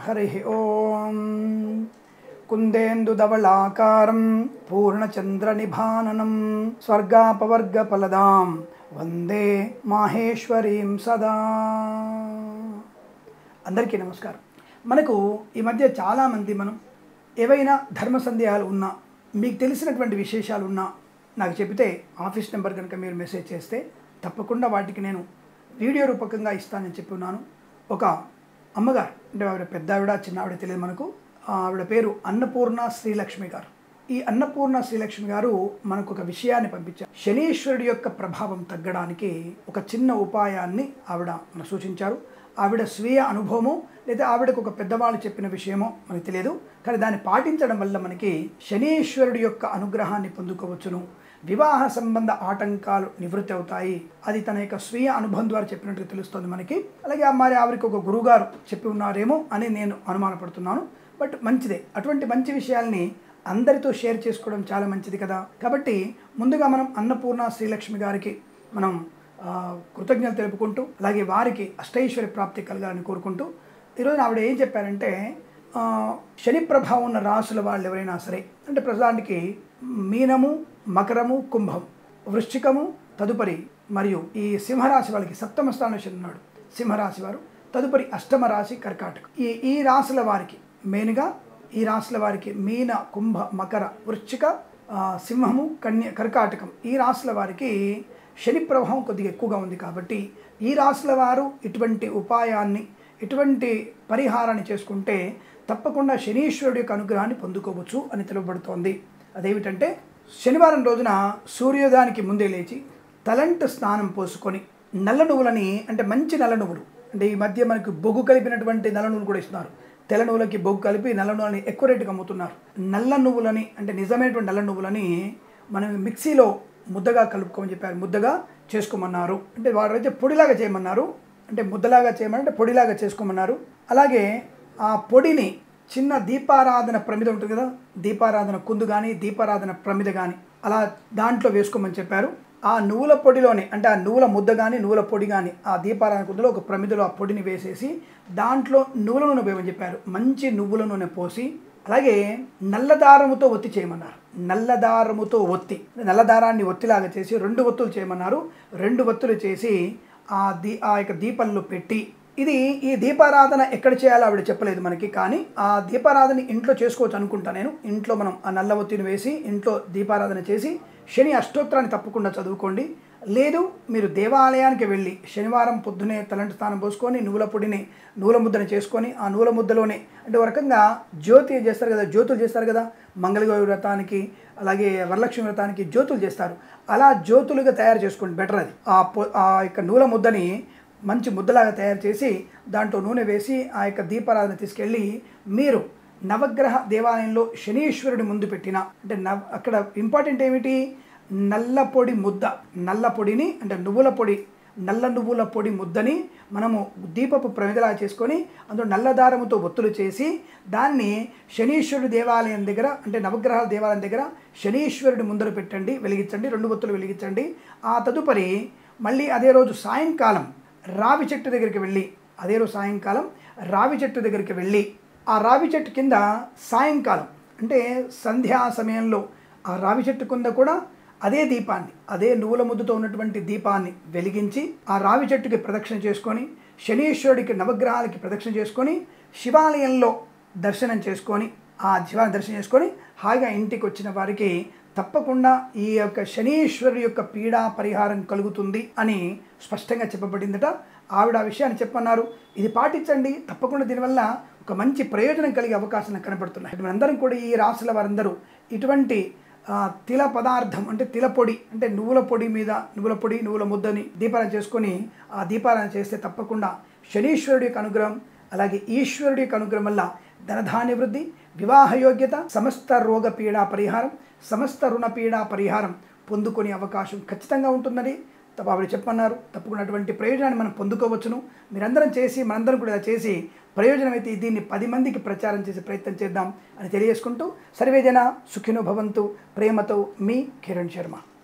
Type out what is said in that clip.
हरि ओं कुन्देन्दुधवलाकारं पूर्णचन्द्रनिभाननं स्वर्गापवर्गफलदां वंदे माहेश्वरीं सदा। అందరికీ నమస్కారం। మనకు ఈ మధ్య చాలా మంది మనం ఏవైనా ధర్మ సందేహాలు ఉన్నా, మీకు తెలిసినటువంటి విశేషాలు ఉన్నా నాకు చెబితే ఆఫీస్ నెంబర్ కనుక మీరు మెసేజ్ చేస్తే తప్పకుండా వాటికి నేను వీడియో రూపకంగా ఇస్తానని చెప్పి ఉన్నాను। ఒక అమ్మగారు, అంటే ఆవిడ పెద్ద ఆవిడ చిన్న ఆవిడ తెలియదు మనకు, ఆవిడ పేరు అన్నపూర్ణ శ్రీలక్ష్మి గారు। ఈ అన్నపూర్ణ శ్రీలక్ష్మి గారు మనకు ఒక విషయాన్ని పంపించారు। శనీశ్వరుడి యొక్క ప్రభావం తగ్గడానికి ఒక చిన్న ఉపాయాన్ని ఆవిడ మనకు సూచించారు। ఆవిడ స్వీయ అనుభవము లేదా ఆవిడకు ఒక పెద్దవాళ్ళు చెప్పిన విషయమో మనకు తెలియదు, కానీ దాన్ని పాటించడం వల్ల మనకి శనీశ్వరుడి యొక్క అనుగ్రహాన్ని పొందుకోవచ్చును, వివాహ సంబంధ ఆటంకాలు నివృత్తి అవుతాయి। అది తన యొక్క స్వీయ అనుభవం ద్వారా చెప్పినట్టుగా తెలుస్తుంది మనకి। అలాగే మరి ఆవిడకి ఒక గురువుగారు చెప్పి ఉన్నారేమో అని నేను అనుమానపడుతున్నాను। బట్ మంచిదే, అటువంటి మంచి విషయాల్ని అందరితో షేర్ చేసుకోవడం చాలా మంచిది కదా। కాబట్టి ముందుగా మనం అన్నపూర్ణ శ్రీలక్ష్మి గారికి మనం కృతజ్ఞతలు తెలుపుకుంటూ, అలాగే వారికి అష్టైశ్వర్య ప్రాప్తి కలగాలని కోరుకుంటూ, ఈరోజు ఆవిడ ఏం చెప్పారంటే, శని ప్రభావం ఉన్న రాసుల వాళ్ళు ఎవరైనా సరే, అంటే ప్రస్తుతానికి మీనము, మకరము, కుంభం, వృశ్చికము, తదుపరి మరియు ఈ సింహరాశి వాళ్ళకి సప్తమ స్థానంలో శని ఉన్నాడు, సింహరాశి వారు, తదుపరి అష్టమ రాశి కర్కాటకం। ఈ రాశుల వారికి మెయిన్గా ఈ రాశుల వారికి మీన, కుంభ, మకర, వృశ్చిక, సింహము, కన్య, కర్కాటకం ఈ రాశుల వారికి శని ప్రభావం కొద్దిగా ఎక్కువగా ఉంది। కాబట్టి ఈ రాశుల వారు ఇటువంటి ఉపాయాన్ని, ఇటువంటి పరిహారాన్ని చేసుకుంటే తప్పకుండా శనీశ్వరుడి యొక్క అనుగ్రహాన్ని పొందుకోవచ్చు అని తెలుపబడుతోంది। అదేమిటంటే, శనివారం రోజున సూర్యోదయానికి ముందే లేచి తలంటు స్నానం పోసుకొని నల్ల నువ్వులని, అంటే మంచి నల్ల నువ్వులు, అంటే ఈ మధ్య మనకు బొగ్గు కలిపినటువంటి నల్ల నువ్వులు కూడా ఇస్తున్నారు, తెల్ల నువ్వులకి బొగ్గు కలిపి నల్ల నువ్వులని ఎక్కువ రేటుగా అమ్ముతున్నారు। నల్ల నువ్వులని, అంటే నిజమైనటువంటి నల్ల నువ్వులని మనం మిక్సీలో ముద్దగా కలుపుకోమని చెప్పారు, ముద్దగా చేసుకోమన్నారు। అంటే వారైతే పొడిలాగా చేయమన్నారు, అంటే ముద్దలాగా చేయమని పొడిలాగా చేసుకోమన్నారు। అలాగే ఆ పొడిని చిన్న దీపారాధన ప్రమిద ఉంటుంది కదా, దీపారాధన కుందు కానీ దీపారాధన ప్రమిద కానీ అలా దాంట్లో వేసుకోమని చెప్పారు। ఆ నువ్వుల పొడిలోనే, అంటే ఆ నువ్వుల ముద్ద కానీ నువ్వుల పొడి కానీ ఆ దీపారాధన కుందులో ఒక ప్రమిదలో ఆ పొడిని వేసేసి దాంట్లో నువ్వుల నూనె వేయమని చెప్పారు, మంచి నువ్వుల నూనె పోసి, అలాగే నల్లదారముతో ఒత్తి చేయమన్నారు, నల్లదారముతో ఒత్తి, నల్లదారాన్ని ఒత్తిలాగా చేసి 2 ఒత్తులు చేయమన్నారు। 2 ఒత్తులు చేసి ఆ యొక్క దీపంలో పెట్టి, ఇది ఈ దీపారాధన ఎక్కడ చేయాలో ఆవిడ చెప్పలేదు మనకి, కానీ ఆ దీపారాధన ఇంట్లో చేసుకోవచ్చు అనుకుంటా నేను। ఇంట్లో మనం ఆ నల్ల ఒత్తిని వేసి ఇంట్లో దీపారాధన చేసి శని అష్టోత్తరాన్ని తప్పకుండా చదువుకోండి। లేదు మీరు దేవాలయానికి వెళ్ళి శనివారం పొద్దునే తలంటు స్నానం పోసుకొని నువ్వుల పొడిని, నువ్వుల ముద్దను చేసుకొని ఆ నువ్వుల ముద్దలోనే, అంటే ఒక రకంగా జ్యోతి చేస్తారు కదా, జ్యోతులు చేస్తారు కదా, మంగళగౌరి వ్రతానికి అలాగే వరలక్ష్మి వ్రతానికి జ్యోతులు చేస్తారు, అలా జ్యోతులుగా తయారు చేసుకోండి, బెటర్ అది। ఆ యొక్క నువ్వుల ముద్దని మంచి ముద్దలాగా తయారు చేసి దాంట్లో నూనె వేసి ఆ యొక్క దీపారాధన తీసుకెళ్ళి మీరు నవగ్రహ దేవాలయంలో శనీశ్వరుడి ముందు పెట్టిన, అంటే అక్కడ ఇంపార్టెంట్ ఏమిటి, నల్ల పొడి ముద్ద, నల్ల పొడిని, అంటే నువ్వుల పొడి, నల్ల నువ్వుల పొడి ముద్దని మనము దీపపు ప్రమిదలా చేసుకొని అందులో నల్లదారముతో ఒత్తులు చేసి దాన్ని శనీశ్వరుడి దేవాలయం దగ్గర, అంటే నవగ్రహాల దేవాలయం దగ్గర శనీశ్వరుడి ముందర పెట్టండి, వెలిగించండి, 2 ఒత్తులు వెలిగించండి। ఆ తదుపరి మళ్ళీ అదే రోజు సాయంకాలం రావి చెట్టు దగ్గరికి వెళ్ళి, అదే రోజు సాయంకాలం రావి చెట్టు దగ్గరికి వెళ్ళి ఆ రావి చెట్టు కింద సాయంకాలం, అంటే సంధ్యా సమయంలో ఆ రావి చెట్టు కింద కూడా అదే దీపాన్ని, అదే నువ్వుల ముద్దతో ఉన్నటువంటి దీపాన్ని వెలిగించి ఆ రావి చెట్టుకి ప్రదక్షిణ చేసుకొని శనీశ్వరుడికి నవగ్రహాలకి ప్రదక్షిణ చేసుకొని శివాలయంలో దర్శనం చేసుకొని ఆ శివాలయం దర్శనం చేసుకొని హాయిగా ఇంటికి వచ్చిన వారికి తప్పకుండా ఈ యొక్క శనీశ్వరుడి యొక్క పీడా పరిహారం కలుగుతుంది అని స్పష్టంగా చెప్పబడిందట। ఆవిడ ఆ విషయాన్ని చెప్పన్నారు, ఇది పాటించండి, తప్పకుండా దీనివల్ల ఒక మంచి ప్రయోజనం కలిగే అవకాశాలు కనబడుతున్నాయి। మనందరం కూడా ఈ రాశుల వారందరూ ఇటువంటి తిల పదార్థం, అంటే తిల పొడి, అంటే నువ్వుల పొడి మీద నువ్వుల పొడి, నువ్వుల ముద్దని దీపారాధన చేసుకొని ఆ దీపారాధన చేస్తే తప్పకుండా శనీశ్వరుడి యొక్క అనుగ్రహం, అలాగే ఈశ్వరుడి యొక్క అనుగ్రహం వల్ల ధనధాన్య వృద్ధి, వివాహ యోగ్యత, సమస్త రోగ పీడా పరిహారం, సమస్త రుణ పీడా పరిహారం పొందుకునే అవకాశం ఖచ్చితంగా ఉంటుందని ఆవిడ చెప్పన్నారు। తప్పకుండా అటువంటి ప్రయోజనాన్ని మనం పొందుకోవచ్చును। మీరందరం చేసి మనందరం కూడా ఇలా చేసి ప్రయోజనం అయితే దీన్ని 10 మందికి ప్రచారం చేసే ప్రయత్నం చేద్దాం అని తెలియజేసుకుంటూ, సర్వేజన సుఖినో భవంతు, ప్రేమతో మీ కిరణ్ శర్మ।